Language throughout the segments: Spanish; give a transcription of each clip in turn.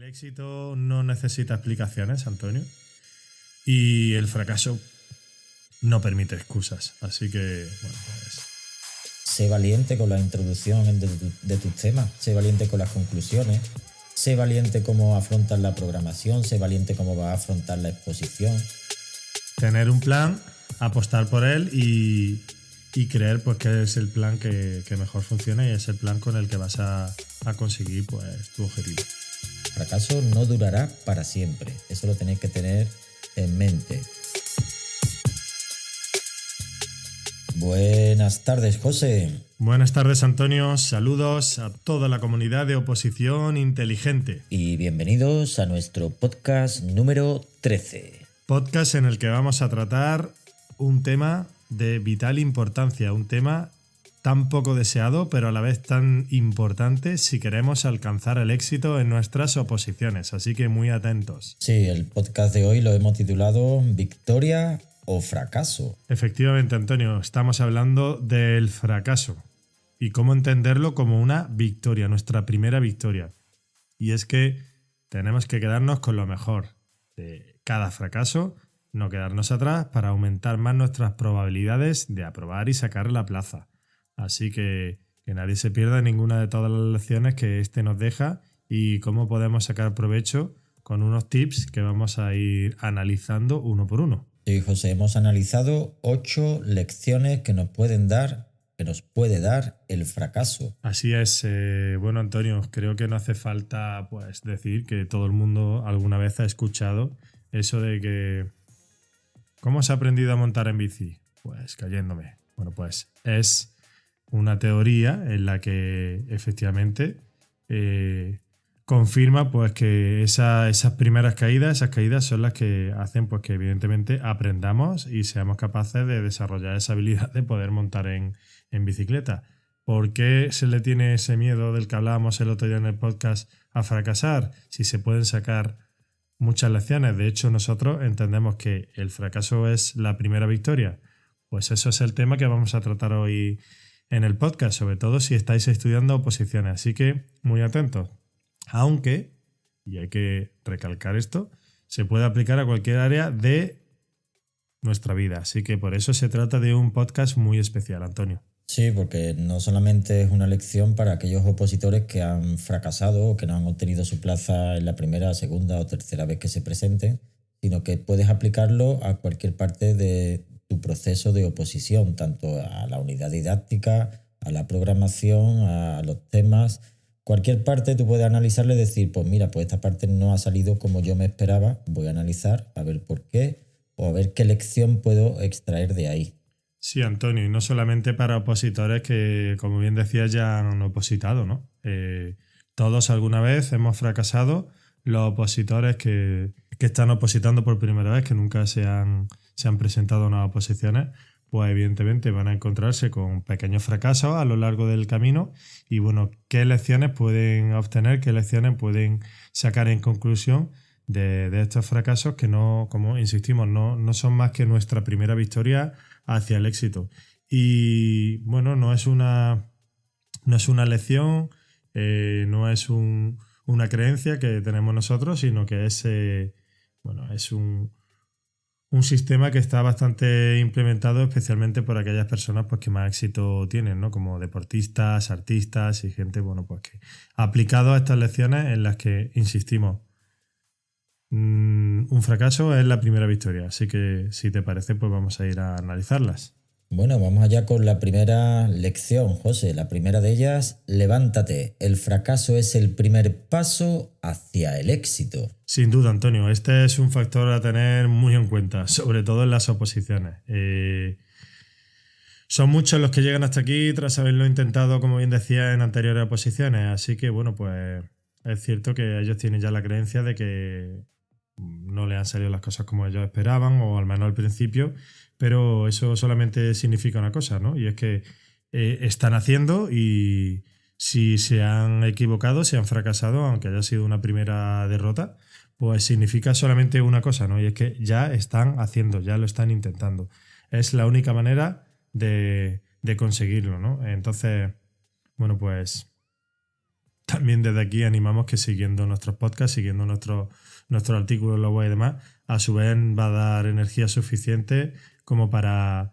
El éxito no necesita explicaciones, Antonio, y el fracaso no permite excusas. Así que, bueno, pues... Sé valiente con la introducción de tus temas, sé valiente con las conclusiones, sé valiente cómo afrontas la programación, sé valiente cómo vas a afrontar la exposición. Tener un plan, apostar por él y creer pues, que es el plan que mejor funciona y es el plan con el que vas a conseguir pues, tu objetivo. El fracaso no durará para siempre, eso lo tenéis que tener en mente. Buenas tardes, José. Buenas tardes, Antonio. Saludos a toda la comunidad de Oposición Inteligente. Y bienvenidos a nuestro podcast número 13. Podcast en el que vamos a tratar un tema de vital importancia, un tema tan poco deseado, pero a la vez tan importante si queremos alcanzar el éxito en nuestras oposiciones. Así que muy atentos. Sí, el podcast de hoy lo hemos titulado Victoria o fracaso. Efectivamente, Antonio, estamos hablando del fracaso y cómo entenderlo como una victoria, nuestra primera victoria. Y es que tenemos que quedarnos con lo mejor de cada fracaso, no quedarnos atrás para aumentar más nuestras probabilidades de aprobar y sacar la plaza. Así que nadie se pierda ninguna de todas las lecciones que este nos deja y cómo podemos sacar provecho con unos tips que vamos a ir analizando uno por uno. Sí, José, hemos analizado 8 lecciones que nos puede dar el fracaso. Así es. Bueno, Antonio, creo que no hace falta pues, decir que todo el mundo alguna vez ha escuchado eso de que ¿cómo se ha aprendido a montar en bici? Pues cayéndome. Bueno, pues es una teoría en la que efectivamente confirma pues, que esas primeras caídas, esas caídas son las que hacen pues, que evidentemente aprendamos y seamos capaces de desarrollar esa habilidad de poder montar en bicicleta. ¿Por qué se le tiene ese miedo del que hablábamos el otro día en el podcast a fracasar? Si se pueden sacar muchas lecciones. De hecho, nosotros entendemos que el fracaso es la primera victoria. Pues eso es el tema que vamos a tratar hoy en el podcast, sobre todo si estáis estudiando oposiciones. Así que muy atentos. Aunque, y hay que recalcar esto, se puede aplicar a cualquier área de nuestra vida. Así que por eso se trata de un podcast muy especial, Antonio. Sí, porque no solamente es una lección para aquellos opositores que han fracasado o que no han obtenido su plaza en la primera, segunda o tercera vez que se presenten, sino que puedes aplicarlo a cualquier parte de tu proceso de oposición, tanto a la unidad didáctica, a la programación, a los temas. Cualquier parte tú puedes analizarle y decir, pues mira, pues esta parte no ha salido como yo me esperaba, voy a analizar a ver por qué o a ver qué lección puedo extraer de ahí. Sí, Antonio, y no solamente para opositores que, como bien decías, ya han opositado, ¿no? Todos alguna vez hemos fracasado, los opositores que están opositando por primera vez, que nunca se han presentado a unas oposiciones, pues evidentemente van a encontrarse con pequeños fracasos a lo largo del camino y bueno, ¿qué lecciones pueden obtener, qué lecciones pueden sacar en conclusión de estos fracasos que no, como insistimos, no son más que nuestra primera victoria hacia el éxito? Y bueno, no es una lección, no es una creencia que tenemos nosotros, sino que es un sistema que está bastante implementado especialmente por aquellas personas pues, que más éxito tienen, ¿no? Como deportistas, artistas y gente bueno, pues, que aplicado a estas lecciones en las que insistimos. Un fracaso es la primera victoria, así que si te parece pues vamos a ir a analizarlas. Bueno, vamos allá con la primera lección, José. La primera de ellas, levántate. El fracaso es el primer paso hacia el éxito. Sin duda, Antonio, este es un factor a tener muy en cuenta, sobre todo en las oposiciones. Son muchos los que llegan hasta aquí tras haberlo intentado, como bien decía, en anteriores oposiciones, así que bueno, pues es cierto que ellos tienen ya la creencia de que no le han salido las cosas como ellos esperaban, o al menos al principio, pero eso solamente significa una cosa, ¿no? Y es que están haciendo y si se han equivocado, si han fracasado, aunque haya sido una primera derrota, pues significa solamente una cosa, ¿no? Y es que ya están haciendo, ya lo están intentando. Es la única manera de conseguirlo, ¿no? Entonces, bueno, pues también desde aquí animamos que siguiendo nuestros podcasts, siguiendo nuestros artículos en la web y demás, a su vez va a dar energía suficiente como para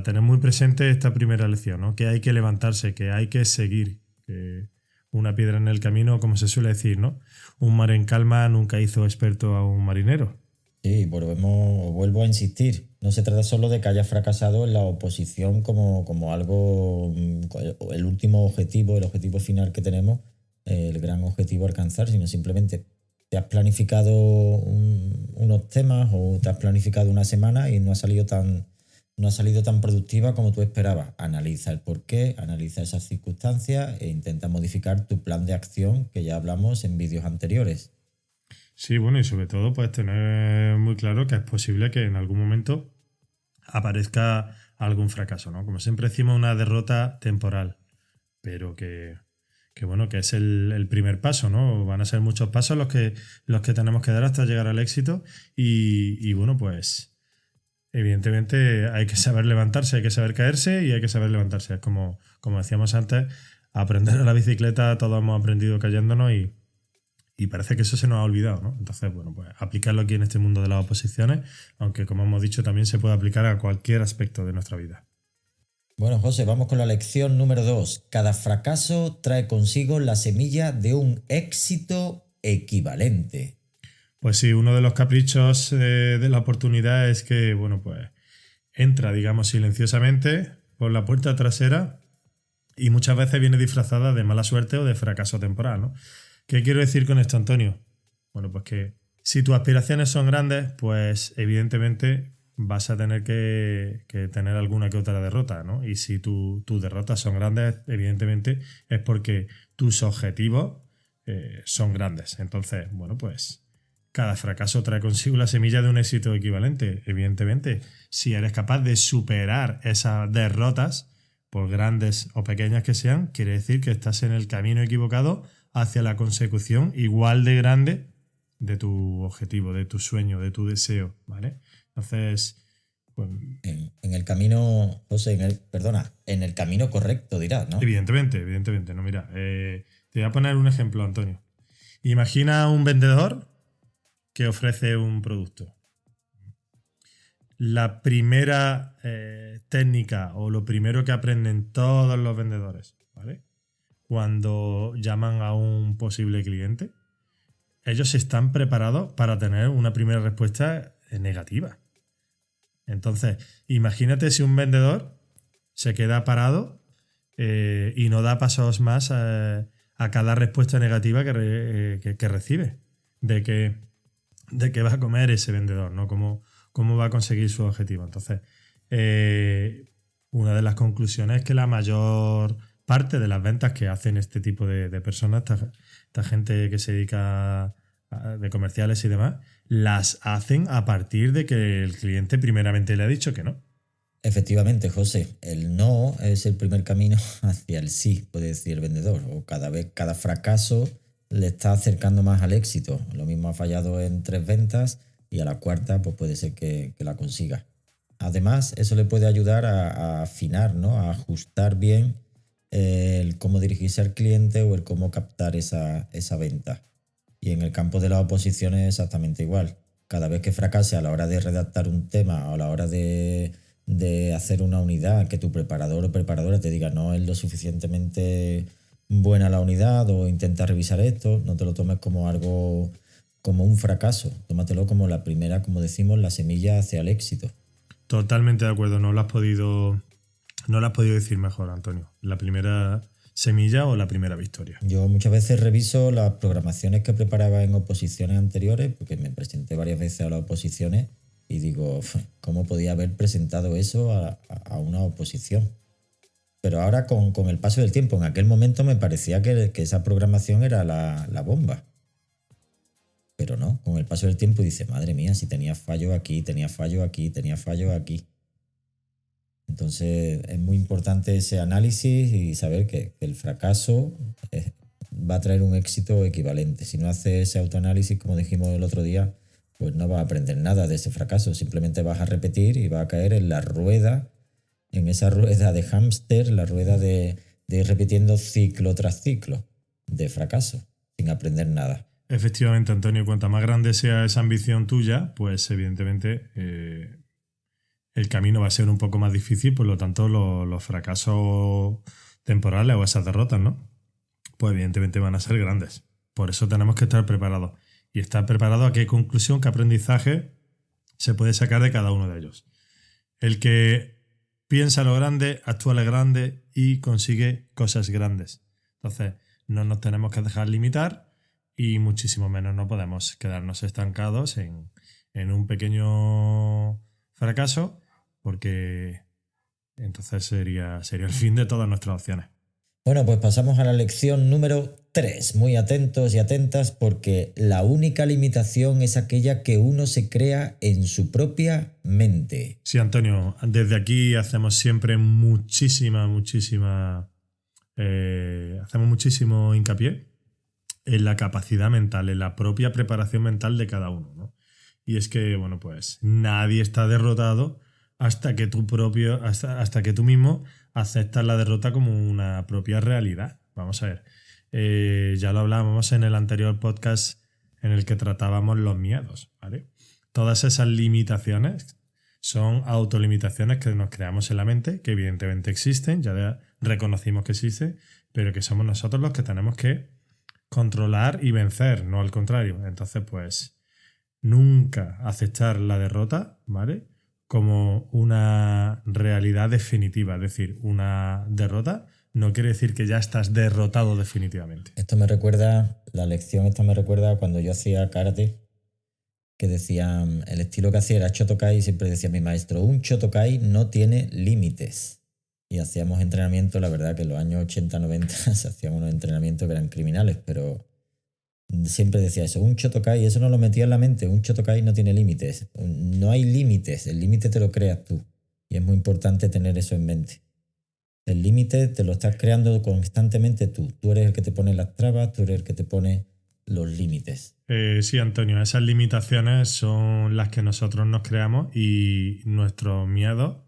tener muy presente esta primera lección, ¿no? Que hay que levantarse, que hay que seguir, que una piedra en el camino, como se suele decir, ¿no? Un mar en calma nunca hizo experto a un marinero. Sí, vuelvo a insistir. No se trata solo de que haya fracasado en la oposición como algo, el último objetivo, el objetivo final que tenemos, el gran objetivo a alcanzar, sino simplemente te has planificado unos temas o te has planificado una semana y no ha salido tan productiva como tú esperabas. Analiza el porqué, analiza esas circunstancias e intenta modificar tu plan de acción que ya hablamos en vídeos anteriores. Sí, bueno, y sobre todo puedes tener muy claro que es posible que en algún momento aparezca algún fracaso, ¿no? Como siempre decimos, una derrota temporal, pero que bueno, que es el primer paso, ¿no? Van a ser muchos pasos los que tenemos que dar hasta llegar al éxito y bueno, pues evidentemente hay que saber levantarse, hay que saber caerse y hay que saber levantarse. Es como decíamos antes, aprender a la bicicleta, todos hemos aprendido cayéndonos y parece que eso se nos ha olvidado, ¿no? Entonces, bueno, pues aplicarlo aquí en este mundo de las oposiciones, aunque como hemos dicho también se puede aplicar a cualquier aspecto de nuestra vida. Bueno, José, vamos con la lección número 2. Cada fracaso trae consigo la semilla de un éxito equivalente. Pues sí, uno de los caprichos de la oportunidad es que, bueno, pues entra, digamos, silenciosamente por la puerta trasera y muchas veces viene disfrazada de mala suerte o de fracaso temporal, ¿no? ¿Qué quiero decir con esto, Antonio? Bueno, pues que si tus aspiraciones son grandes, pues evidentemente vas a tener que tener alguna que otra derrota, ¿no? Y si tus derrotas son grandes, evidentemente es porque tus objetivos son grandes. Entonces, bueno, pues cada fracaso trae consigo la semilla de un éxito equivalente. Evidentemente, si eres capaz de superar esas derrotas, por grandes o pequeñas que sean, quiere decir que estás en el camino equivocado hacia la consecución igual de grande de tu objetivo, de tu sueño, de tu deseo, ¿vale? Entonces, pues, en el camino, José, en el camino correcto dirás, ¿no? evidentemente, no, mira, te voy a poner un ejemplo, Antonio. Imagina un vendedor que ofrece un producto. La primera técnica o lo primero que aprenden todos los vendedores, ¿vale? Cuando llaman a un posible cliente, ellos están preparados para tener una primera respuesta negativa. Entonces, imagínate si un vendedor se queda parado y no da pasos más a cada respuesta negativa que recibe de que va a comer ese vendedor, ¿no? ¿Cómo va a conseguir su objetivo? Entonces, una de las conclusiones es que la mayor parte de las ventas que hacen este tipo de personas, esta gente que se dedica de comerciales y demás, las hacen a partir de que el cliente primeramente le ha dicho que no. Efectivamente, José, el no es el primer camino hacia el sí, puede decir el vendedor. O cada fracaso le está acercando más al éxito. Lo mismo ha fallado en 3 ventas y a la cuarta pues puede ser que la consiga. Además, eso le puede ayudar a afinar, ¿no? A ajustar bien el cómo dirigirse al cliente o el cómo captar esa venta. Y en el campo de las oposiciones es exactamente igual. Cada vez que fracase a la hora de redactar un tema o a la hora de hacer una unidad, que tu preparador o preparadora te diga no es lo suficientemente buena la unidad o intenta revisar esto, no te lo tomes como algo, como un fracaso. Tómatelo como la primera, como decimos, la semilla hacia el éxito. Totalmente de acuerdo, no lo has podido decir mejor, Antonio. La primera semilla o la primera victoria. Yo muchas veces reviso las programaciones que preparaba en oposiciones anteriores, porque me presenté varias veces a las oposiciones y digo, ¿cómo podía haber presentado eso a una oposición? Pero ahora con el paso del tiempo, en aquel momento me parecía que esa programación era la bomba. Pero no, con el paso del tiempo dice, madre mía, si tenía fallo aquí, tenía fallo aquí, tenía fallo aquí. Entonces es muy importante ese análisis y saber que el fracaso va a traer un éxito equivalente. Si no haces ese autoanálisis, como dijimos el otro día, pues no vas a aprender nada de ese fracaso. Simplemente vas a repetir y vas a caer en la rueda, en esa rueda de hámster, la rueda de ir repitiendo ciclo tras ciclo. de fracaso, sin aprender nada. Efectivamente, Antonio, cuanta más grande sea esa ambición tuya, pues evidentemente el camino va a ser un poco más difícil, por lo tanto los fracasos temporales o esas derrotas, ¿no? Pues evidentemente van a ser grandes. Por eso tenemos que estar preparados. Y estar preparados a qué conclusión, qué aprendizaje se puede sacar de cada uno de ellos. El que piensa lo grande, actúa lo grande y consigue cosas grandes. Entonces, no nos tenemos que dejar limitar y muchísimo menos no podemos quedarnos estancados en un pequeño fracaso, porque entonces sería el fin de todas nuestras opciones. Bueno, pues pasamos a la lección número 3. Muy atentos y atentas, porque la única limitación es aquella que uno se crea en su propia mente. Sí, Antonio, desde aquí hacemos siempre hacemos muchísimo hincapié en la capacidad mental, en la propia preparación mental de cada uno, ¿no? Y es que, bueno, pues nadie está derrotado hasta que hasta que tú mismo aceptas la derrota como una propia realidad. Vamos a ver. Ya lo hablábamos en el anterior podcast en el que tratábamos los miedos, ¿vale? Todas esas limitaciones son autolimitaciones que nos creamos en la mente, que evidentemente existen, ya reconocimos que existen, pero que somos nosotros los que tenemos que controlar y vencer, no al contrario. Entonces, pues, nunca aceptar la derrota, ¿vale?, como una realidad definitiva. Es decir, una derrota no quiere decir que ya estás derrotado definitivamente. La lección esta me recuerda cuando yo hacía karate, que decían, el estilo que hacía era Shotokai, y siempre decía mi maestro, un Shotokai no tiene límites. Y hacíamos entrenamiento, la verdad que en los años 80-90 se hacían unos entrenamientos que eran criminales, pero siempre decía eso, un Shotokai, eso no lo metía en la mente, un Shotokai no tiene límites. No hay límites, el límite te lo creas tú. Y es muy importante tener eso en mente. El límite te lo estás creando constantemente tú. Tú eres el que te pone las trabas, tú eres el que te pone los límites. Sí, Antonio, esas limitaciones son las que nosotros nos creamos y nuestros miedos,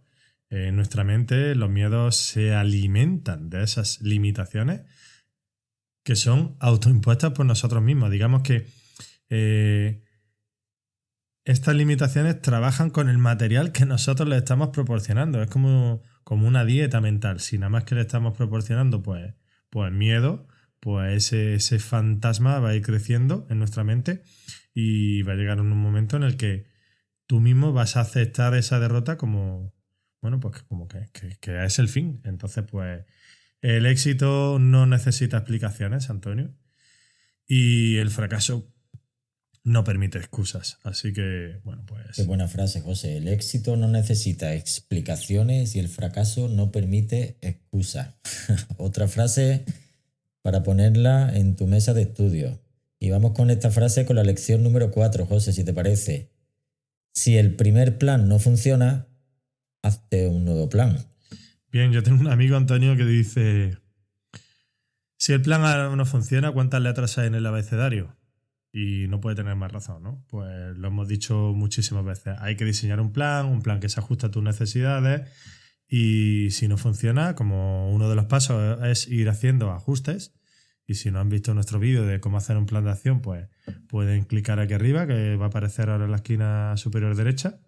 nuestra mente, los miedos se alimentan de esas limitaciones que son autoimpuestas por nosotros mismos. Digamos que estas limitaciones trabajan con el material que nosotros les estamos proporcionando. Es como una dieta mental. Si nada más que le estamos proporcionando pues miedo, pues ese fantasma va a ir creciendo en nuestra mente y va a llegar un momento en el que tú mismo vas a aceptar esa derrota como, bueno, pues como que es el fin. Entonces, pues el éxito no necesita explicaciones, Antonio, y el fracaso no permite excusas. Así que, bueno, pues... Qué buena frase, José. El éxito no necesita explicaciones y el fracaso no permite excusas. Otra frase para ponerla en tu mesa de estudio. Y vamos con esta frase con la lección número 4, José, si te parece. Si el primer plan no funciona, hazte un nuevo plan. Bien, yo tengo un amigo, Antonio, que dice, si el plan A no funciona, ¿cuántas letras hay en el abecedario? Y no puede tener más razón, ¿no? Pues lo hemos dicho muchísimas veces. Hay que diseñar un plan que se ajuste a tus necesidades, y si no funciona, como uno de los pasos es ir haciendo ajustes, y si no han visto nuestro vídeo de cómo hacer un plan de acción, pues pueden clicar aquí arriba, que va a aparecer ahora en la esquina superior derecha.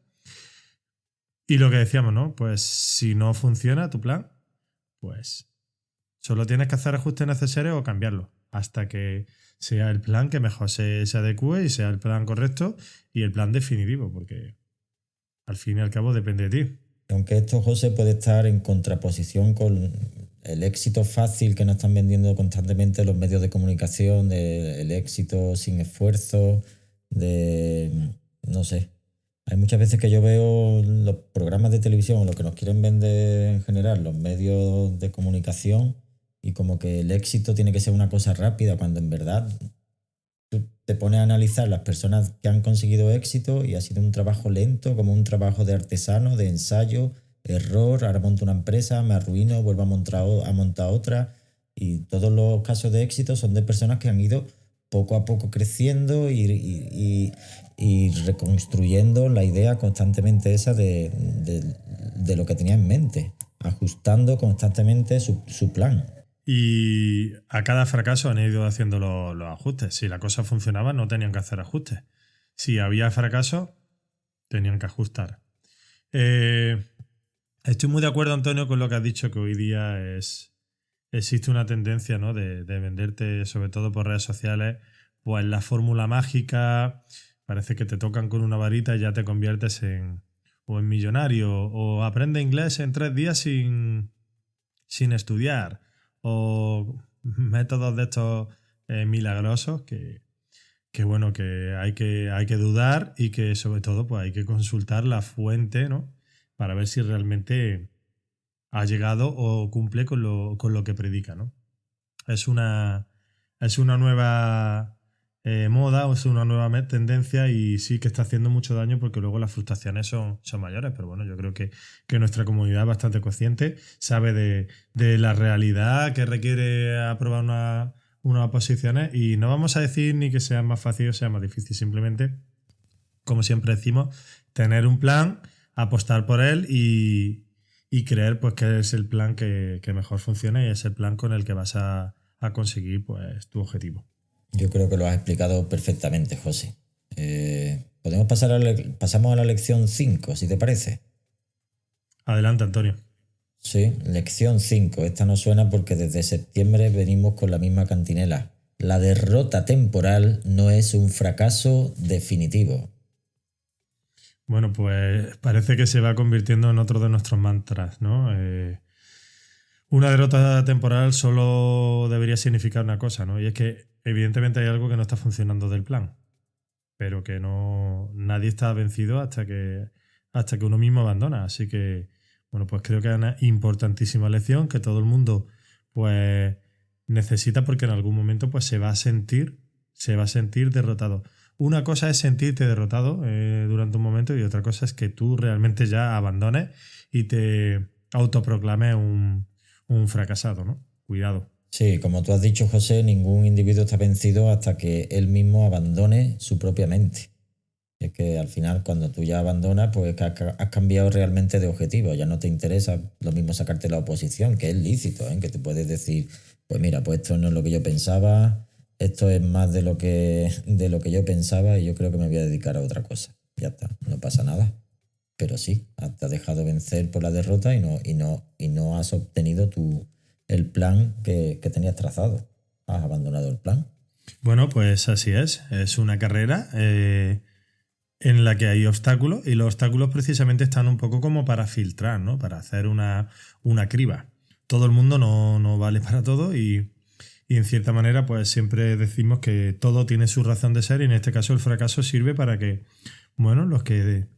Y lo que decíamos, ¿no? Pues si no funciona tu plan, pues solo tienes que hacer ajustes necesarios o cambiarlo hasta que sea el plan que mejor se adecue y sea el plan correcto y el plan definitivo, porque al fin y al cabo depende de ti. Aunque esto, José, puede estar en contraposición con el éxito fácil que nos están vendiendo constantemente los medios de comunicación, el éxito sin esfuerzo, no sé. Hay muchas veces que yo veo los programas de televisión, lo que nos quieren vender en general, los medios de comunicación, y como que el éxito tiene que ser una cosa rápida, cuando en verdad tú te pones a analizar las personas que han conseguido éxito y ha sido un trabajo lento, como un trabajo de artesano, de ensayo, error, ahora monto una empresa, me arruino, vuelvo a montar otra, y todos los casos de éxito son de personas que han ido poco a poco creciendo y reconstruyendo la idea constantemente esa de lo que tenía en mente, ajustando constantemente su plan. Y a cada fracaso han ido haciendo los ajustes. Si la cosa funcionaba, no tenían que hacer ajustes. Si había fracaso, tenían que ajustar. Estoy muy de acuerdo, Antonio, con lo que has dicho, que hoy día existe una tendencia, ¿no?, de venderte, sobre todo por redes sociales, pues la fórmula mágica. Parece que te tocan con una varita y ya te conviertes en millonario, o aprende inglés en 3 días sin estudiar, o métodos de estos milagrosos que bueno, que hay que dudar, y que sobre todo pues hay que consultar la fuente, ¿no?, para ver si realmente ha llegado o cumple con lo que predica, ¿no? Es una nueva moda, o es una nueva tendencia, y sí que está haciendo mucho daño, porque luego las frustraciones son mayores. Pero bueno, yo creo que nuestra comunidad es bastante consciente, sabe de la realidad que requiere aprobar unas oposiciones, y no vamos a decir ni que sea más fácil o sea más difícil, simplemente, como siempre decimos, tener un plan, apostar por él y creer pues que es el plan que mejor funciona, y es el plan con el que vas a conseguir pues tu objetivo. Yo creo que lo has explicado perfectamente, José. Pasamos a la lección 5, si te parece. Adelante, Antonio. Sí, lección 5. Esta nos suena porque desde septiembre venimos con la misma cantinela. La derrota temporal no es un fracaso definitivo. Bueno, pues parece que se va convirtiendo en otro de nuestros mantras, ¿no? Una derrota temporal solo debería significar una cosa, ¿no? Y es que evidentemente hay algo que no está funcionando del plan, pero que nadie está vencido hasta que uno mismo abandona. Así que, bueno, pues creo que es una importantísima lección que todo el mundo pues necesita, porque en algún momento pues se va a sentir derrotado. Una cosa es sentirte derrotado durante un momento, y otra cosa es que tú realmente ya abandones y te autoproclames un fracasado, ¿no? Cuidado. Sí, como tú has dicho, José, ningún individuo está vencido hasta que él mismo abandone su propia mente. Es que al final, cuando tú ya abandonas, pues has cambiado realmente de objetivo. Ya no te interesa lo mismo sacarte la oposición, que es lícito, ¿eh? Que te puedes decir, pues mira, pues esto no es lo que yo pensaba, esto es más de lo que yo pensaba, y yo creo que me voy a dedicar a otra cosa. Ya está, no pasa nada. Pero sí, te has dejado vencer por la derrota y no has obtenido el plan que tenías trazado. Has abandonado el plan. Bueno, pues así es. Es una carrera en la que hay obstáculos, y los obstáculos precisamente están un poco como para filtrar, ¿no? Para hacer una criba. Todo el mundo no vale para todo, y en cierta manera pues siempre decimos que todo tiene su razón de ser, y en este caso el fracaso sirve para que, bueno, los que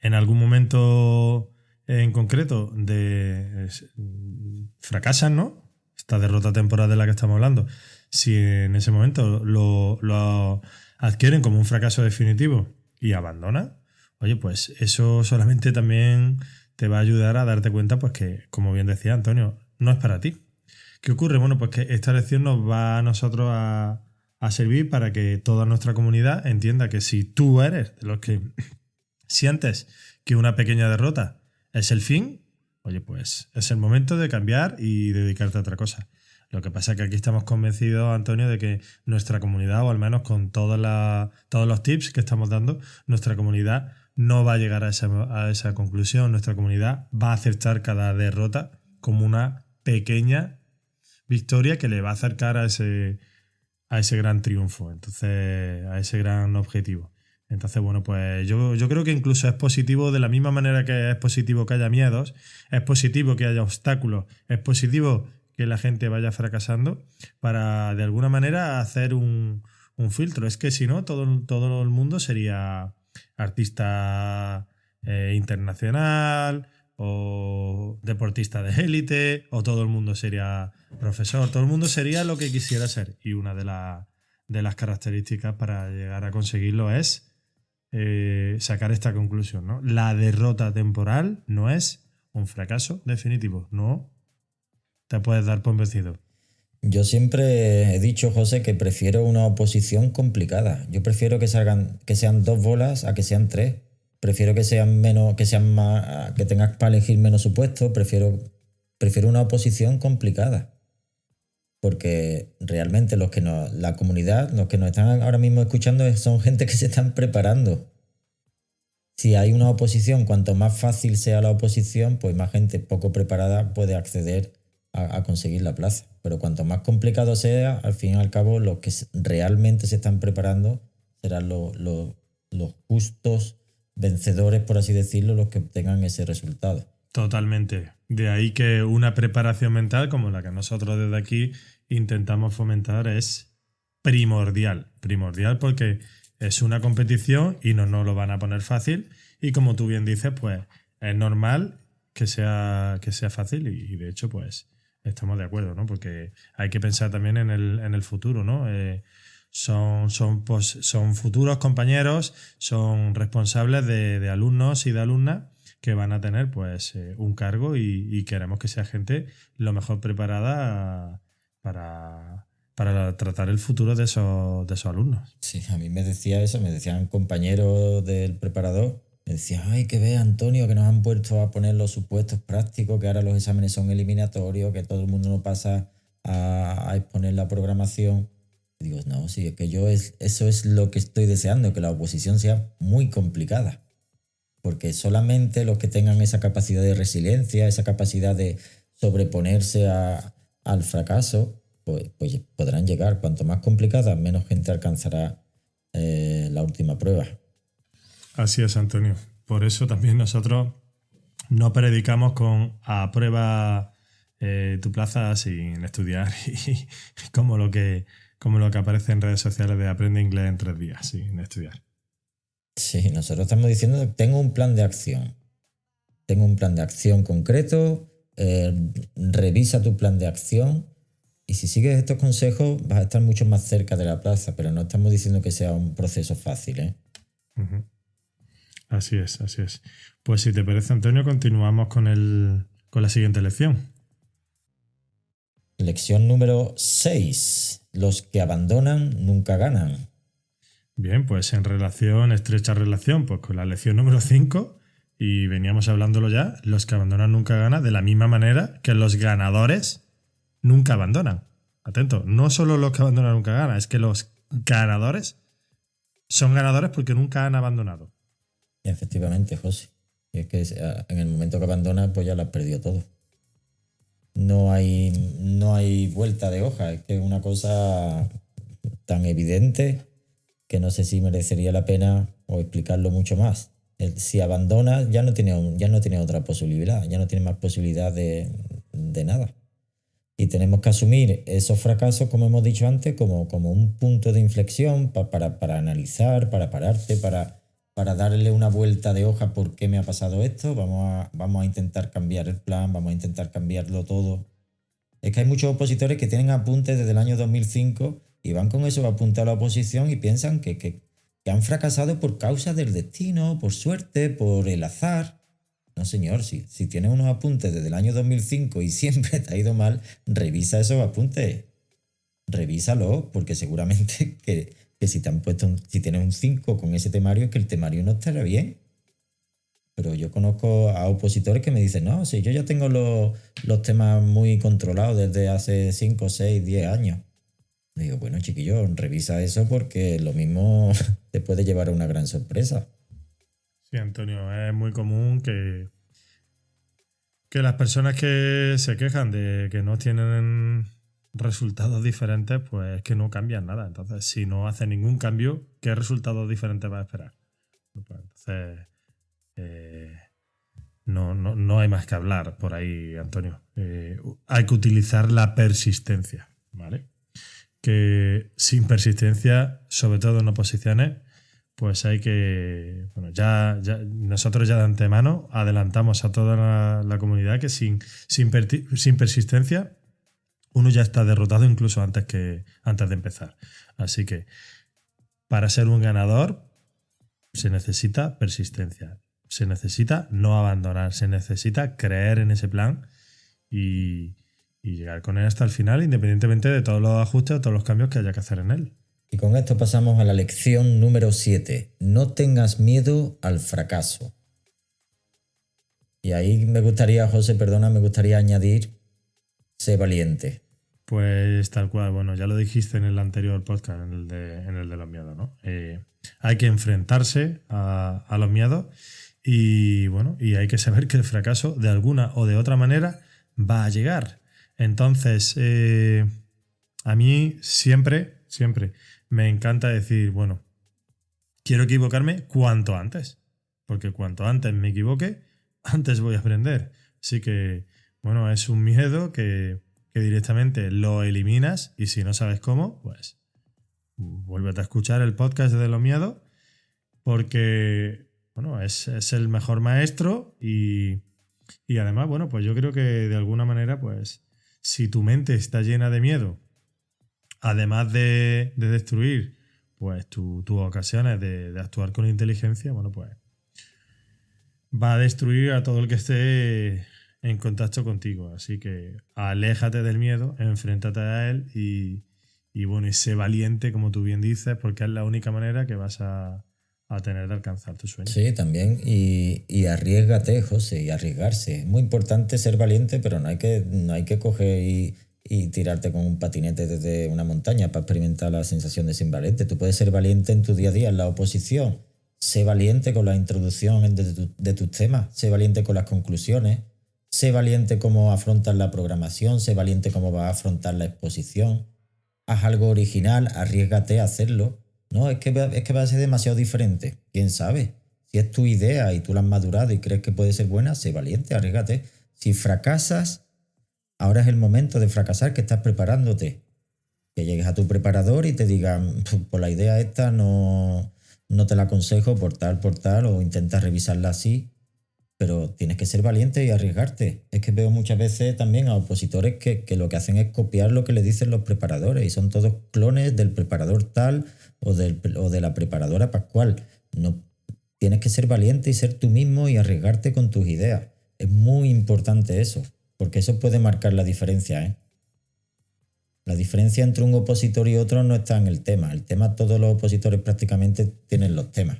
en algún momento en concreto fracasan, ¿no? Esta derrota temporal de la que estamos hablando, si en ese momento lo adquieren como un fracaso definitivo y abandonan, oye, pues eso solamente también te va a ayudar a darte cuenta pues que, como bien decía Antonio, no es para ti. ¿Qué ocurre? Bueno, pues que esta lección nos va a nosotros a servir para que toda nuestra comunidad entienda que si tú eres de los que sientes que una pequeña derrota es el fin, oye, pues es el momento de cambiar y dedicarte a otra cosa. Lo que pasa es que aquí estamos convencidos, Antonio, de que nuestra comunidad, o al menos con todos los tips que estamos dando, nuestra comunidad no va a llegar a esa conclusión. Nuestra comunidad va a aceptar cada derrota como una pequeña victoria que le va a acercar a ese gran triunfo, entonces a ese gran objetivo. Entonces, bueno, pues yo creo que incluso es positivo, de la misma manera que es positivo que haya miedos, es positivo que haya obstáculos, es positivo que la gente vaya fracasando, para de alguna manera hacer un filtro. Es que si no, todo el mundo sería artista internacional, o deportista de élite, o todo el mundo sería profesor, todo el mundo sería lo que quisiera ser. Y una de las características para llegar a conseguirlo es sacar esta conclusión, ¿no? La derrota temporal no es un fracaso definitivo, no te puedes dar por vencido. Yo siempre he dicho, José, que prefiero una oposición complicada. Yo prefiero que sean 2 bolas a que sean 3. Prefiero que sean menos, que sean más, que tengas para elegir menos supuestos. Prefiero una oposición complicada. porque realmente la comunidad, los que nos están ahora mismo escuchando son gente que se están preparando. Si hay una oposición, cuanto más fácil sea la oposición, pues más gente poco preparada puede acceder a conseguir la plaza. Pero cuanto más complicado sea, al fin y al cabo, los que realmente se están preparando serán los justos vencedores, por así decirlo, los que obtengan ese resultado. Totalmente. De ahí que una preparación mental como la que nosotros desde aquí intentamos fomentar es primordial. Primordial porque es una competición y no nos lo van a poner fácil. Y como tú bien dices, pues es normal que sea fácil y de hecho, pues estamos de acuerdo, ¿no? Porque hay que pensar también en el futuro, ¿no? Son futuros compañeros, son responsables de alumnos y de alumnas que van a tener pues un cargo y queremos que sea gente lo mejor preparada para tratar el futuro de esos alumnos. Sí, a mí me decía eso, me decían compañeros del preparador, me decían, ay, que ve, Antonio, que nos han puesto a poner los supuestos prácticos, que ahora los exámenes son eliminatorios, que todo el mundo no pasa a exponer la programación. Y digo, no, sí, es que eso es lo que estoy deseando, que la oposición sea muy complicada. Porque solamente los que tengan esa capacidad de resiliencia, esa capacidad de sobreponerse al fracaso, pues podrán llegar. Cuanto más complicada, menos gente alcanzará la última prueba. Así es, Antonio. Por eso también nosotros no predicamos con aprueba tu plaza sin estudiar y como lo que aparece en redes sociales de aprende inglés en 3 días sin estudiar. Sí, nosotros estamos diciendo, tengo un plan de acción. Tengo un plan de acción concreto, revisa tu plan de acción y si sigues estos consejos vas a estar mucho más cerca de la plaza, pero no estamos diciendo que sea un proceso fácil, ¿eh? Uh-huh. Así es, así es. Pues si te parece, Antonio, continuamos con la siguiente lección. Lección número 6. Los que abandonan nunca ganan. Bien, pues estrecha relación, pues con la lección número 5, y veníamos hablándolo ya, los que abandonan nunca ganan, de la misma manera que los ganadores nunca abandonan. Atento, no solo los que abandonan nunca ganan, es que los ganadores son ganadores porque nunca han abandonado. Efectivamente, José. Y es que en el momento que abandonas, pues ya lo has perdido todo. No hay vuelta de hoja, es que es una cosa tan evidente que no sé si merecería la pena o explicarlo mucho más. Si abandonas, ya no tiene otra posibilidad, ya no tiene más posibilidad de nada. Y tenemos que asumir esos fracasos, como hemos dicho antes, como un punto de inflexión para analizar, para pararte, para darle una vuelta de hoja por qué me ha pasado esto. Vamos a intentar cambiar el plan, vamos a intentar cambiarlo todo. Es que hay muchos opositores que tienen apuntes desde el año 2005 y van con esos apuntes a la oposición y piensan que han fracasado por causa del destino, por suerte, por el azar. No, señor, si tienes unos apuntes desde el año 2005 y siempre te ha ido mal, revisa esos apuntes. Revísalos, porque seguramente que si te han puesto si tienes un 5 con ese temario, es que el temario no estará bien. Pero yo conozco a opositores que me dicen, no, sí, yo ya tengo los temas muy controlados desde hace 5, 6, 10 años. Y digo, bueno, chiquillo, revisa eso porque lo mismo te puede llevar a una gran sorpresa. Sí, Antonio, es muy común que las personas que se quejan de que no tienen resultados diferentes, pues es que no cambian nada. Entonces, si no hace ningún cambio, ¿qué resultados diferentes va a esperar? Pues entonces, no hay más que hablar por ahí, Antonio. Hay que utilizar la persistencia, ¿vale? Que sin persistencia, sobre todo en oposiciones, pues hay que, bueno, nosotros ya de antemano adelantamos a toda la comunidad que sin persistencia uno ya está derrotado incluso antes de empezar. Así que para ser un ganador se necesita persistencia, se necesita no abandonar, se necesita creer en ese plan y llegar con él hasta el final, independientemente de todos los ajustes o todos los cambios que haya que hacer en él. Y con esto pasamos a la lección número 7. No tengas miedo al fracaso. Y ahí me gustaría, José, me gustaría añadir, sé valiente. Pues tal cual, bueno, ya lo dijiste en el anterior podcast, en el de los miedos, ¿no? Hay que enfrentarse a los miedos y bueno, y hay que saber que el fracaso de alguna o de otra manera va a llegar. Entonces, a mí siempre me encanta decir, bueno, quiero equivocarme cuanto antes, porque cuanto antes me equivoque, antes voy a aprender. Así que, bueno, es un miedo que directamente lo eliminas y si no sabes cómo, pues vuélvete a escuchar el podcast de los miedos porque, bueno, es el mejor maestro y además, bueno, pues yo creo que de alguna manera, pues si tu mente está llena de miedo, además de destruir pues tus ocasiones de actuar con inteligencia, bueno, pues va a destruir a todo el que esté en contacto contigo. Así que aléjate del miedo, enfréntate a él y bueno, y sé valiente, como tú bien dices, porque es la única manera que vas a tener de alcanzar tu sueño. Sí, también. Y arriésgate, José, y arriesgarse. Es muy importante ser valiente, pero no hay que coger y tirarte con un patinete desde una montaña para experimentar la sensación de ser valiente. Tú puedes ser valiente en tu día a día, en la oposición. Sé valiente con la introducción de tus temas. Sé valiente con las conclusiones. Sé valiente cómo afrontas la programación. Sé valiente cómo vas a afrontar la exposición. Haz algo original, arriésgate a hacerlo. No, es que va a ser demasiado diferente. ¿Quién sabe? Si es tu idea y tú la has madurado y crees que puede ser buena, sé valiente, arriésgate. Si fracasas, ahora es el momento de fracasar, que estás preparándote. Que llegues a tu preparador y te digan, por la idea esta no te la aconsejo por tal, o intenta revisarla así. Pero tienes que ser valiente y arriesgarte. Es que veo muchas veces también a opositores que lo que hacen es copiar lo que le dicen los preparadores y son todos clones del preparador tal o de la preparadora pascual. No, tienes que ser valiente y ser tú mismo y arriesgarte con tus ideas. Es muy importante eso, porque eso puede marcar la diferencia, ¿eh? La diferencia entre un opositor y otro no está en el tema. El tema, todos los opositores prácticamente tienen los temas.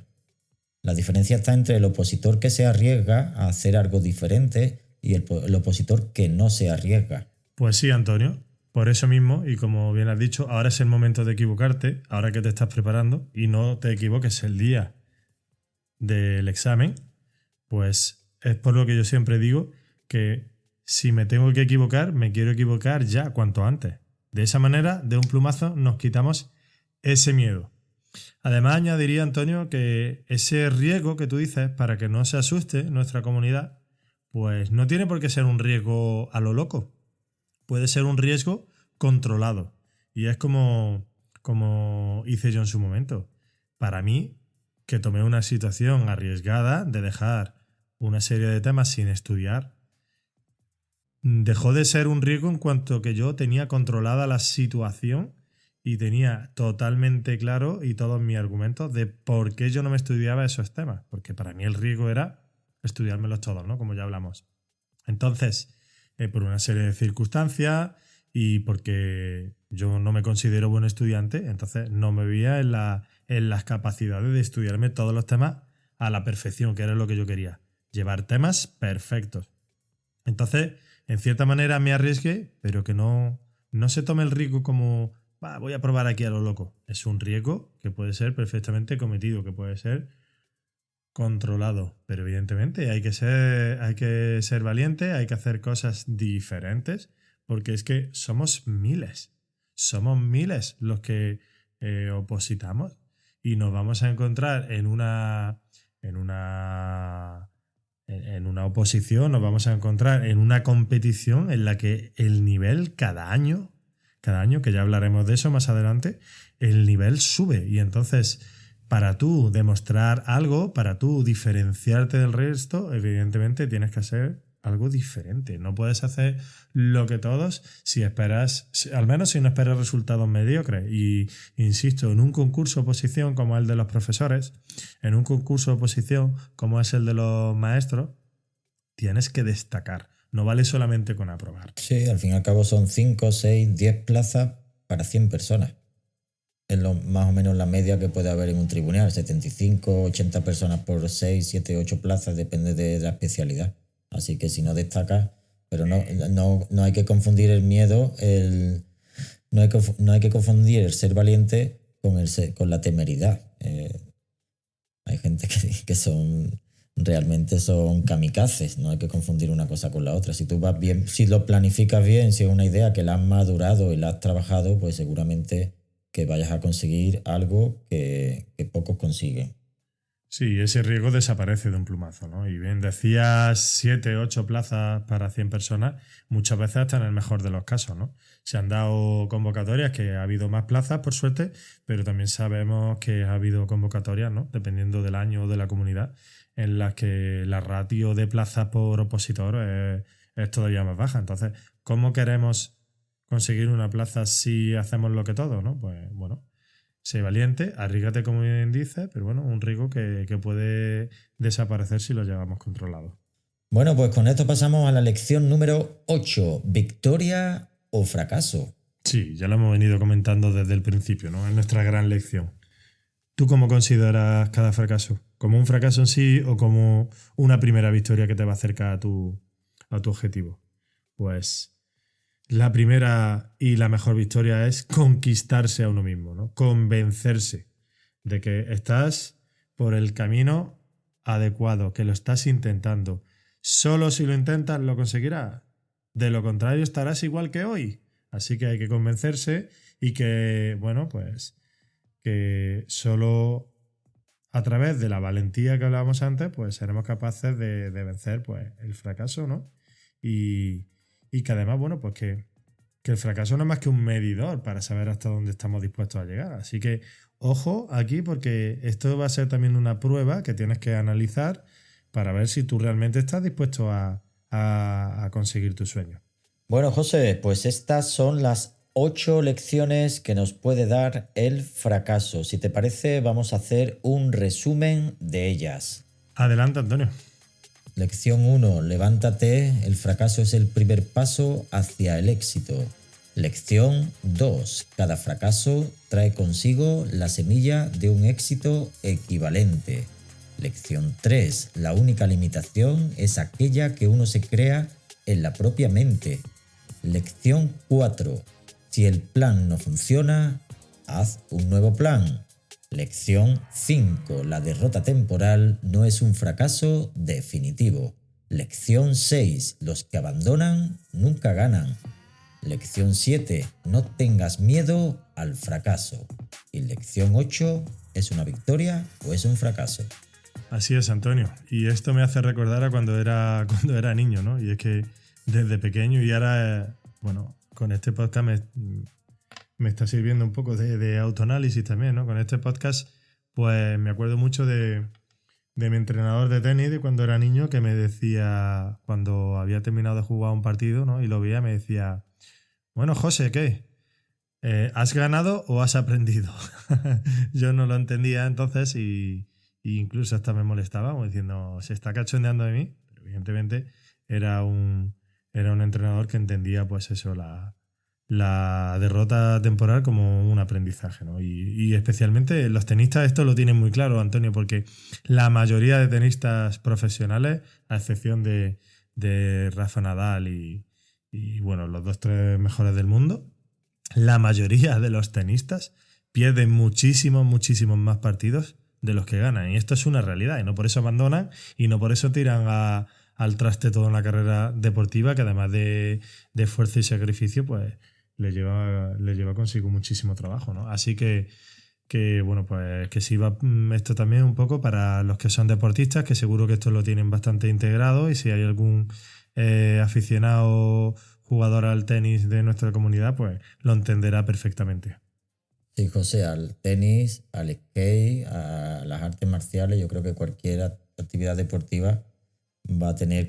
La diferencia está entre el opositor que se arriesga a hacer algo diferente y el opositor que no se arriesga. Pues sí, Antonio. Por eso mismo, y como bien has dicho, ahora es el momento de equivocarte, ahora que te estás preparando, y no te equivoques el día del examen, pues es por lo que yo siempre digo que si me tengo que equivocar, me quiero equivocar ya, cuanto antes. De esa manera, de un plumazo, nos quitamos ese miedo. Además, añadiría, Antonio, que ese riesgo que tú dices, para que no se asuste nuestra comunidad, pues no tiene por qué ser un riesgo a lo loco. Puede ser un riesgo controlado. Y es como hice yo en su momento. Para mí, que tomé una situación arriesgada de dejar una serie de temas sin estudiar, dejó de ser un riesgo en cuanto que yo tenía controlada la situación y tenía totalmente claro y todos mis argumentos de por qué yo no me estudiaba esos temas. Porque para mí el riesgo era estudiármelos todos, ¿no? Como ya hablamos. Entonces, por una serie de circunstancias y porque yo no me considero buen estudiante, entonces no me veía en las capacidades de estudiarme todos los temas a la perfección, que era lo que yo quería. Llevar temas perfectos. Entonces, en cierta manera me arriesgué, pero que no se tome el riesgo como voy a probar aquí a lo loco. Es un riesgo que puede ser perfectamente cometido, que puede ser controlado, pero evidentemente hay que ser valiente, hay que hacer cosas diferentes, porque es que somos miles los que opositamos y nos vamos a encontrar en una oposición, nos vamos a encontrar en una competición en la que el nivel cada año, que ya hablaremos de eso más adelante, el nivel sube y entonces para tú demostrar algo, para tú diferenciarte del resto, evidentemente tienes que hacer algo diferente. No puedes hacer lo que todos al menos si no esperas resultados mediocres. Y insisto, en un concurso de oposición como el de los profesores, en un concurso de oposición como es el de los maestros, tienes que destacar. No vale solamente con aprobar. Sí, al fin y al cabo son 5, 6, 10 plazas para 100 personas. Es más o menos la media que puede haber en un tribunal, 75, 80 personas por 6, 7, 8 plazas, depende de la especialidad. Así que si no destacas, pero no hay que confundir el miedo, no hay que confundir el ser valiente con la temeridad. Hay gente que realmente son kamikazes, no hay que confundir una cosa con la otra. Si tú vas bien, si lo planificas bien, si es una idea que la has madurado y la has trabajado, pues seguramente que vayas a conseguir algo que pocos consiguen. Sí, ese riesgo desaparece de un plumazo, ¿no? Y bien, decías 7, 8 plazas para 100 personas, muchas veces hasta en el mejor de los casos, ¿no? Se han dado convocatorias que ha habido más plazas, por suerte, pero también sabemos que ha habido convocatorias, ¿no? Dependiendo del año o de la comunidad, en las que la ratio de plazas por opositor es todavía más baja. Entonces, ¿cómo queremos conseguir una plaza si hacemos lo que todo, ¿no? Pues bueno. Sé valiente, arrígate como bien dice, pero bueno, un riesgo que puede desaparecer si lo llevamos controlado. Bueno, pues con esto pasamos a la lección número 8, victoria o fracaso. Sí, ya lo hemos venido comentando desde el principio, ¿no? Es nuestra gran lección. ¿Tú cómo consideras cada fracaso? ¿Como un fracaso en sí o como una primera victoria que te va a acercar a tu objetivo? Pues la primera y la mejor victoria es conquistarse a uno mismo, ¿no? Convencerse de que estás por el camino adecuado, que lo estás intentando. Solo si lo intentas lo conseguirás. De lo contrario estarás igual que hoy. Así que hay que convencerse y que, bueno, pues que solo a través de la valentía que hablábamos antes, pues seremos capaces de vencer pues, el fracaso, ¿no? Y que además, bueno, pues que el fracaso no es más que un medidor para saber hasta dónde estamos dispuestos a llegar. Así que ojo aquí porque esto va a ser también una prueba que tienes que analizar para ver si tú realmente estás dispuesto a conseguir tu sueño. Bueno, José, pues estas son las 8 lecciones que nos puede dar el fracaso. Si te parece, vamos a hacer un resumen de ellas. Adelante, Antonio. Lección 1. Levántate. El fracaso es el primer paso hacia el éxito. Lección 2. Cada fracaso trae consigo la semilla de un éxito equivalente. Lección 3. La única limitación es aquella que uno se crea en la propia mente. Lección 4. Si el plan no funciona, haz un nuevo plan. Lección 5. La derrota temporal no es un fracaso definitivo. Lección 6. Los que abandonan nunca ganan. Lección 7. No tengas miedo al fracaso. Y lección 8. ¿Es una victoria o es un fracaso? Así es, Antonio. Y esto me hace recordar a cuando era niño, ¿no? Y es que desde pequeño y ahora, bueno, con este podcast me está sirviendo un poco de autoanálisis también, ¿no? Con este podcast, pues me acuerdo mucho de mi entrenador de tenis de cuando era niño que me decía, cuando había terminado de jugar un partido, ¿no? Y lo veía, me decía, bueno, José, ¿qué? ¿Has ganado o has aprendido? Yo no lo entendía entonces y incluso hasta me molestaba, como diciendo, se está cachondeando de mí. Pero evidentemente era un entrenador que entendía, pues eso, la derrota temporal como un aprendizaje, ¿no? Y especialmente los tenistas esto lo tienen muy claro, Antonio, porque la mayoría de tenistas profesionales, a excepción de Rafa Nadal y bueno, los 2-3 mejores del mundo, la mayoría de los tenistas pierden muchísimos más partidos de los que ganan. Y esto es una realidad. Y no por eso abandonan y no por eso tiran al traste toda una carrera deportiva que además de esfuerzo y sacrificio, pues le lleva consigo muchísimo trabajo, ¿no? Así que bueno, pues que sirva esto también un poco para los que son deportistas, que seguro que esto lo tienen bastante integrado y si hay algún aficionado jugador al tenis de nuestra comunidad, pues lo entenderá perfectamente. Sí, José, al tenis, al skate, a las artes marciales, yo creo que cualquier actividad deportiva va a tener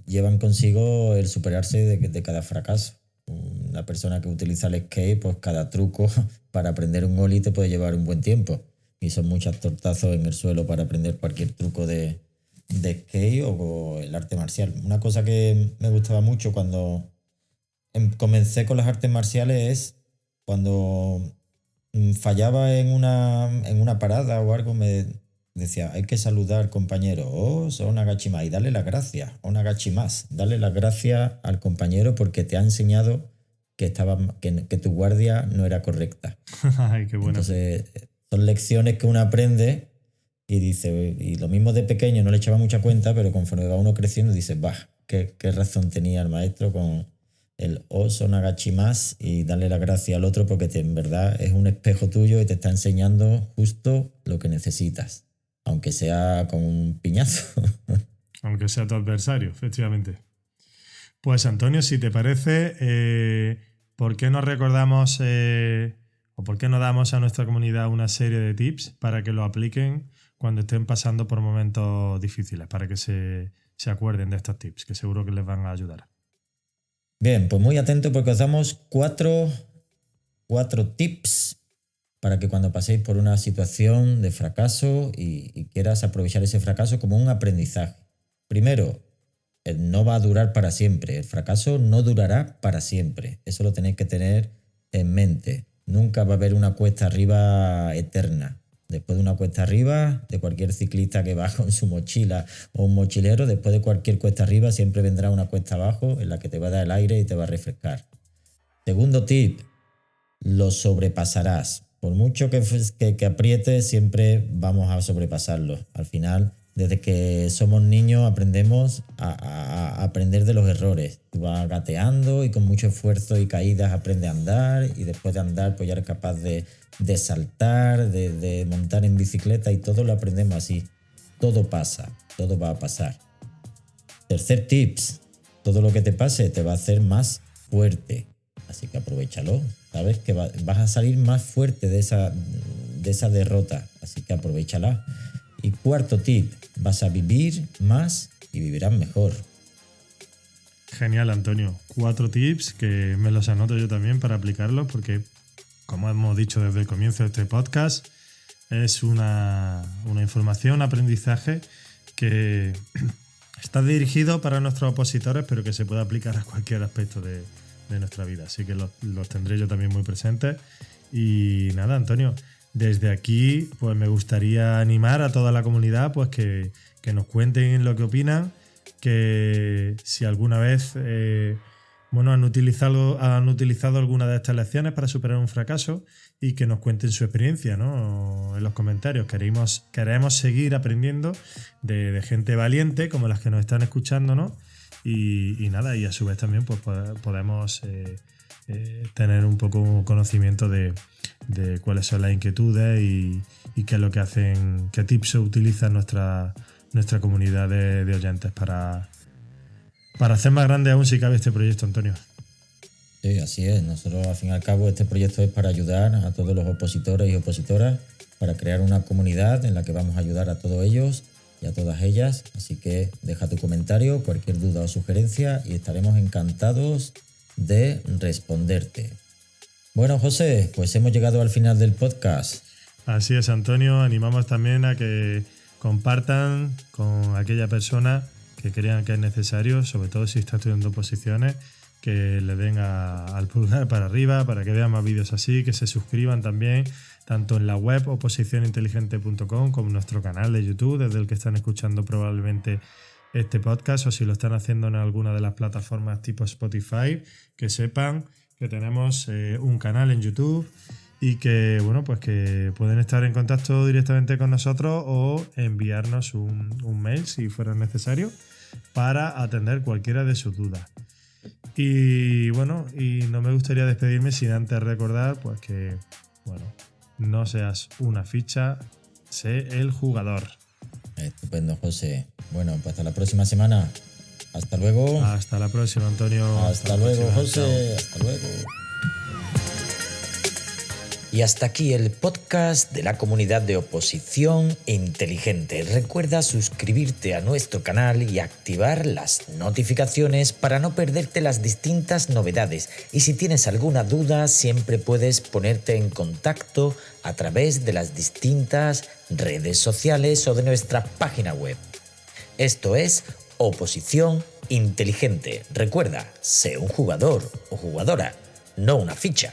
llevan consigo el superarse de cada fracaso. Una persona que utiliza el skate, pues cada truco para aprender un ollie te puede llevar un buen tiempo. Y son muchos tortazos en el suelo para aprender cualquier truco de skate o el arte marcial. Una cosa que me gustaba mucho cuando comencé con las artes marciales es cuando fallaba en una parada o algo, me decía, hay que saludar compañero, son agachimás y darle las gracias, dale las gracias al compañero porque te ha enseñado que tu guardia no era correcta. Ay, qué bueno. Entonces, son lecciones que uno aprende y dice, y lo mismo de pequeño no le echaba mucha cuenta, pero conforme va uno creciendo dice, bah, qué razón tenía el maestro con el oso nagachimas y darle la gracia al otro porque en verdad es un espejo tuyo y te está enseñando justo lo que necesitas, aunque sea con un piñazo. Aunque sea tu adversario, efectivamente. Pues Antonio, si te parece, ¿por qué no recordamos o por qué no damos a nuestra comunidad una serie de tips para que lo apliquen cuando estén pasando por momentos difíciles, para que se acuerden de estos tips, que seguro que les van a ayudar? Bien, pues muy atento porque os damos cuatro tips para que cuando paséis por una situación de fracaso y quieras aprovechar ese fracaso como un aprendizaje. Primero, no va a durar para siempre. El fracaso no durará para siempre. Eso lo tenéis que tener en mente. Nunca va a haber una cuesta arriba eterna. Después de una cuesta arriba, de cualquier ciclista que va con su mochila o un mochilero, después de cualquier cuesta arriba siempre vendrá una cuesta abajo en la que te va a dar el aire y te va a refrescar. Segundo tip, lo sobrepasarás. Por mucho que aprietes, siempre vamos a sobrepasarlo. Al final, desde que somos niños aprendemos a aprender de los errores. Tú vas gateando y con mucho esfuerzo y caídas aprendes a andar y después de andar pues ya eres capaz de saltar, de montar en bicicleta y todo lo aprendemos así. Todo pasa, todo va a pasar. Tercer tips, todo lo que te pase te va a hacer más fuerte. Así que aprovéchalo. Sabes que vas a salir más fuerte de esa derrota. Así que aprovéchala. Y cuarto tip, vas a vivir más y vivirás mejor. Genial, Antonio. 4 tips que me los anoto yo también para aplicarlos porque, como hemos dicho desde el comienzo de este podcast, es una información, un aprendizaje que está dirigido para nuestros opositores, pero que se puede aplicar a cualquier aspecto de nuestra vida. Así que los tendré yo también muy presentes. Y nada, Antonio, desde aquí pues me gustaría animar a toda la comunidad pues que nos cuenten lo que opinan, que si alguna vez han utilizado alguna de estas lecciones para superar un fracaso y que nos cuenten su experiencia, ¿no? En los comentarios. Queremos seguir aprendiendo de gente valiente como las que nos están escuchando, ¿no? Y nada, y a su vez también pues podemos tener un poco conocimiento de cuáles son las inquietudes y qué es lo que hacen, qué tips utiliza nuestra comunidad de oyentes para hacer más grande aún si cabe este proyecto, Antonio. Sí, así es. Nosotros, al fin y al cabo, este proyecto es para ayudar a todos los opositores y opositoras, para crear una comunidad en la que vamos a ayudar a todos ellos y a todas ellas. Así que deja tu comentario, cualquier duda o sugerencia y estaremos encantados de responderte. Bueno, José, pues hemos llegado al final del podcast. Así es, Antonio. Animamos también a que compartan con aquella persona que crean que es necesario, sobre todo si está estudiando oposiciones, que le den al pulgar para arriba para que vean más vídeos así, que se suscriban también, tanto en la web oposicioninteligente.com como en nuestro canal de YouTube, desde el que están escuchando probablemente este podcast, o si lo están haciendo en alguna de las plataformas tipo Spotify, que sepan que tenemos un canal en YouTube y que, pues que pueden estar en contacto directamente con nosotros o enviarnos un mail si fuera necesario para atender cualquiera de sus dudas. Y no me gustaría despedirme sin antes recordar pues que, no seas una ficha, sé el jugador. Estupendo, José. Bueno, pues hasta la próxima semana. Hasta luego. Hasta la próxima, Antonio. Hasta luego, José. Hasta luego. Y hasta aquí el podcast de la comunidad de Oposición Inteligente. Recuerda suscribirte a nuestro canal y activar las notificaciones para no perderte las distintas novedades. Y si tienes alguna duda, siempre puedes ponerte en contacto a través de las distintas redes sociales o de nuestra página web. Esto es Oposición Inteligente. Recuerda, sé un jugador o jugadora, no una ficha.